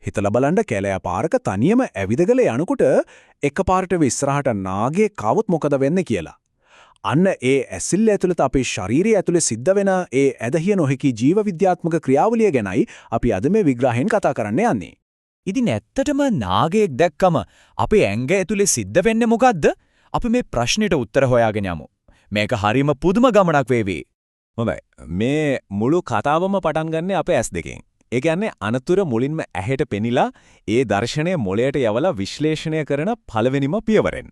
හිතලා බලන්න කැලෑ පාරක තනියම ඇවිදගල යනකොට එකපාරට ඉස්සරහට නාගේ කවුත් මොකද වෙන්නේ කියලා. අන්න ඒ ඇසිල්ල ඇතුළත අපේ ශරීරය ඇතුලේ සිද්ධ වෙන ඒ ඇදහිය නොහැකි ජීව විද්‍යාත්මක ක්‍රියාවලිය ගැනයි අපි අද මේ විග්‍රහයෙන් කතා කරන්න යන්නේ. ඉතින් ඇත්තටම නාගයෙක් දැක්කම අපේ ඇඟ ඇතුලේ සිද්ධ වෙන්නේ මොකද්ද? අපි මේ ප්‍රශ්නෙට උත්තර හොයාගෙන යමු. මේක හරිම පුදුම ගමනක් වේවි. හොඳයි. මේ මුළු කතාවම පටන් ගන්න අපේ ඇස් දෙකෙන්. ඒ කියන්නේ අනතුර මුලින්ම ඇහෙට පෙනිලා ඒ දර්ශනය මොළයට යවලා විශ්ලේෂණය කරන පළවෙනිම පියවරෙන්.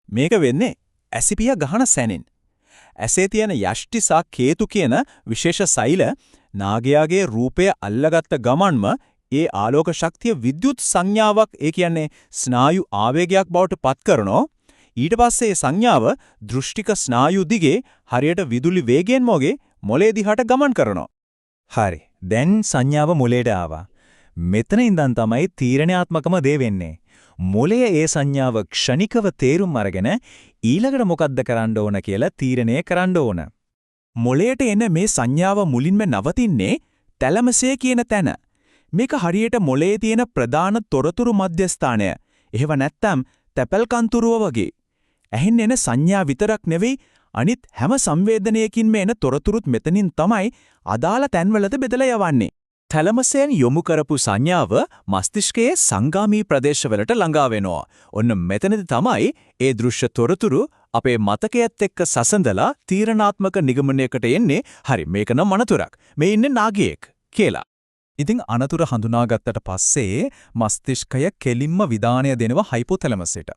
මේක වෙන්නේ ඇසිපිය ගහන සැනින්. ඇසේ තියෙන යෂ්ටි සහ කේතු කියන විශේෂ සෛල නාගයාගේ රූපය අල්ලගත්ත ගමන්ම ඒ ආලෝක ශක්තිය විද්‍යුත් සංඥාවක් ඒ කියන්නේ ස්නායු ආවේගයක් බවට පත් කරනෝ. ඊට පස්සේ ඒ සංඥාව දෘෂ්ටික ස්නායු දිගේ හරියට විදුලි වේගයෙන් මොගේ මොළේ දිහාට ගමන් කරනවා. හරි. දැන් සංඥාව මොළයට ආවා. මෙතන ඉඳන් තමයි තීරණාත්මකම දේ වෙන්නේ. මොළය ඒ සංඥාව ක්ෂණිකව තේරුම් අරගෙන ඊළඟට මොකද්ද කරන්න ඕන කියලා තීරණය කරන්න ඕන. මොළයට එන මේ සංඥාව මුලින්ම නවතින්නේ තැලමසේ කියන තැන. මේක හරියට මොළයේ තියෙන ප්‍රධාන තොරතුරු මධ්‍යස්ථානය. එහෙම නැත්නම් තැපැල් කන්තුරුව වගේ. ඇහෙන් එන සංඥා විතරක් නෙවෙයි අනිත් හැම සංවේදනයකින්ම එන තොරතුරුත් මෙතනින් තමයි අදාළ තැන්වලට බෙදලා යවන්නේ. තැලමසෙන් යොමු කරපු සංඥාව මස්තිෂ්කයේ සංගාමී ප්‍රදේශවලට ළඟා වෙනවා. ඔන්න මෙතනදි තමයි ඒ දෘශ්‍ය තොරතුරු අපේ මතකයේත් එක්ක සසඳලා තීරණාත්මක නිගමනයකට එන්නේ. හරි මේක නම් අනතුරක්. මේ ඉන්නේ නාගයෙක් කියලා. ඉතින් අනතුර හඳුනාගත්තට පස්සේ මස්තිෂ්කය කෙලින්ම විධානය දෙනවා හයිපොතැලමසයට.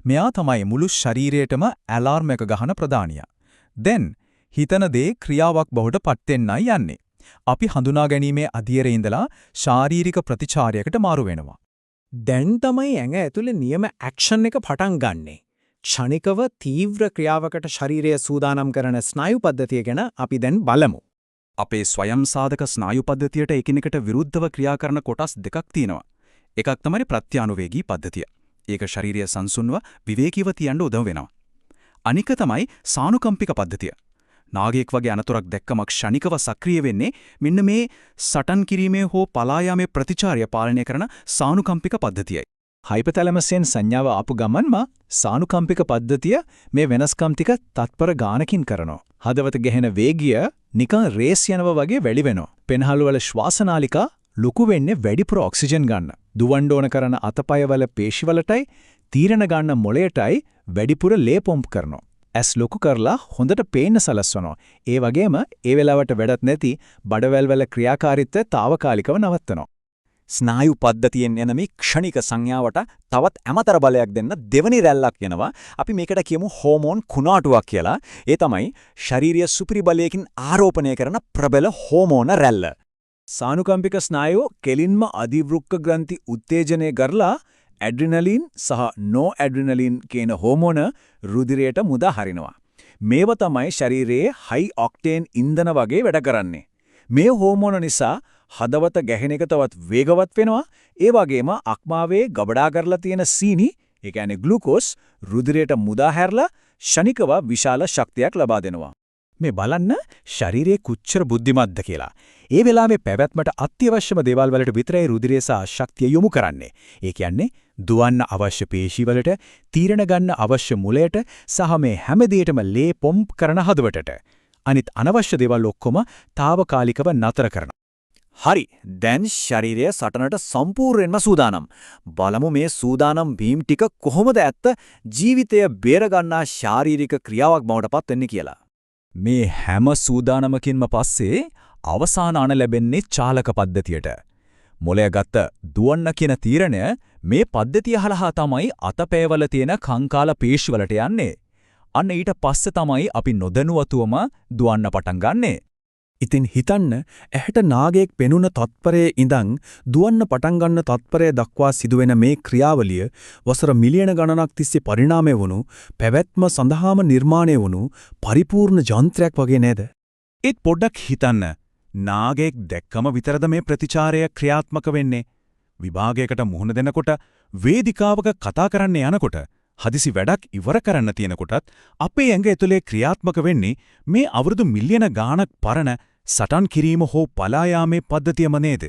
මෙයා තමයි මුළු ශරීරයටම ඇලාර්ම් එක ගහන ප්‍රධානියා. දැන් හිතන දේ ක්‍රියාවක් බවට පත් වෙන්නයි යන්නේ. අපි හඳුනා ගැනීමේ අධියරේ ඉඳලා ශාරීරික ප්‍රතිචාරයකට මාරු වෙනවා. දැන් තමයි ඇඟ ඇතුලේ නියම ඇක්ෂන් එක පටන් ගන්නෙ. ක්ෂණිකව තීව්‍ර ක්‍රියාවකට ශරීරය සූදානම් කරන ස්නායු පද්ධතිය ගැන අපි දැන් බලමු. අපේ ස්වයං සාධක ස්නායු පද්ධතියට එකිනෙකට විරුද්ධව ක්‍රියා කරන කොටස් දෙකක් තියෙනවා. එකක් තමයි ප්‍රත්‍යානුවේගී පද්ධතිය. ඒක ශාරීරිය සංසුන්ව විවේකීව තියන්න උදව් වෙනවා. අනික තමයි සානුකම්පික පද්ධතිය. නාගයෙක් වගේ අනතුරක් දැක්කම ක්ෂණිකව සක්‍රිය වෙන්නේ මෙන්න මේ සටන් කිරීමේ හෝ පලා යාමේ ප්‍රතිචාරය පාලනය කරන සානුකම්පික පද්ධතියයි. හයිපොතැලමසෙන් සංඥාව ආපු ගමන්ම සානුකම්පික පද්ධතිය මේ වෙනස්කම් ටික තත්පර ගානකින් කරනවා. හදවත ගැහෙන වේගය නිකන් රේස් යනවා වගේ වැඩි වෙනවා. පෙනහළු වල ශ්වාසනාලිකා ලොකු වෙන්නේ වැඩිපුර ඔක්සිජන් ගන්න. දුවන්න ඕන කරන අතපයවල පේශිවලටයි තීරණ ගන්න මොළයටයි වැඩිපුර ලේ පොම්ප් කරනවා. ඇස් ලොකු කරලා හොඳට පේන්න සලස්වනවා. ඒ වගේම ඒ වෙලාවට වැඩක් නැති බඩවැල් වල ක්‍රියාකාරීත්වය తాවකාලිකව නවත්තනවා. ස්නායු පද්ධතියෙන් එන මේ ක්ෂණික සංඥාවට තවත් අමතර බලයක් දෙන්න දෙවනි රැල්ලක් වෙනවා. අපි මේකට කියමු හෝමෝන් කුණාටුවක් කියලා. ඒ තමයි ශාරීරික සුපිරි බලයකින් ආරෝපණය කරන ප්‍රබල හෝමෝන රැල්ල. සානුකම්පික ස්නායුව කෙලින්ම අධිවෘක්ක ග්‍රන්ථි උත්තේජනය කරලා ඇඩ්‍රිනලින් සහ නෝ ඇඩ්‍රිනලින් කියන හෝමෝන රුධිරයට මුදා හරිනවා. මේව තමයි ශරීරයේ හයි ඔක්ටේන් ඉන්ධන වගේ වැඩ කරන්නේ. මේ හෝමෝන නිසා හදවත ගැහෙන එක තවත් වේගවත් වෙනවා. ඒ වගේම අක්මාවේ ගබඩා කරලා තියෙන සීනි, ඒ කියන්නේ ග්ලූකෝස් රුධිරයට මුදා හැරලා ශනිකව විශාල ශක්තියක් ලබා දෙනවා. මේ බලන්න ශරීරයේ කුච්චර බුද්ධිමත්ද කියලා. ඒ වෙලාවේ පැවැත්මට අත්‍යවශ්‍යම දේවල් වලට විතරයි රුධිරය සහ ශක්තිය යොමු කරන්නේ. ඒ කියන්නේ දුවන්න අවශ්‍ය පේශිවලට, තීරණ ගන්න අවශ්‍ය මුලයට සහ මේ හැම දෙයකම ලේ පොම්ප් කරන හදවතට. අනිත් අනවශ්‍ය දේවල් ඔක්කොම తాවකාලිකව නතර කරනවා. හරි. දැන් ශරීරය සටනට සම්පූර්ණයෙන්ම සූදානම්. බලමු මේ සූදානම් වීම ටික කොහොමද ඇත්ත ජීවිතය බේරගන්නා ශාරීරික ක්‍රියාවක් බවට පත් වෙන්නේ කියලා. මේ හැම සූදානමකින්ම පස්සේ අවසාන අණ ලැබෙන්නේ චාලක පද්ධතියට. මොළය ගත්ත දුවන්න කියන තීරණය මේ පද්ධතිය හරහා තමයි අතපයවල තියෙන කංකාල පේශිවලට යන්නේ. අන්න ඊට පස්සේ තමයි අපි නොදැනුවතුවම දුවන්න පටන් ගන්නෙ. ඉතින් හිතන්න ඇහැට නාගයෙක් පෙනුන තත්පරයේ ඉඳන් දුවන්න පටන් ගන්න තත්පරය දක්වා සිදුවෙන මේ ක්‍රියාවලිය වසර මිලියන ගණනක් තිස්සේ පරිණාමය වුණු පැවැත්ම සඳහාම නිර්මාණය වුණු පරිපූර්ණ යන්ත්‍රයක් වගේ නේද? ඒත් පොඩ්ඩක් හිතන්න. නාගයෙක් දැක්කම විතරද මේ ප්‍රතිචාරය ක්‍රියාත්මක වෙන්නේ? විභාගයකට මුහුණ දෙනකොට, වේදිකාවක කතා කරන්න යනකොට, හදිසි වැඩක් ඉවර කරන්න තියෙනකොටත් අපේ ඇඟ ඇතුලේ ක්‍රියාත්මක වෙන්නේ මේ අවුරුදු මිලියන ගාණක් පරණ සටන් කිරීම හෝ පලා යාමේ පද්ධතියම නේද?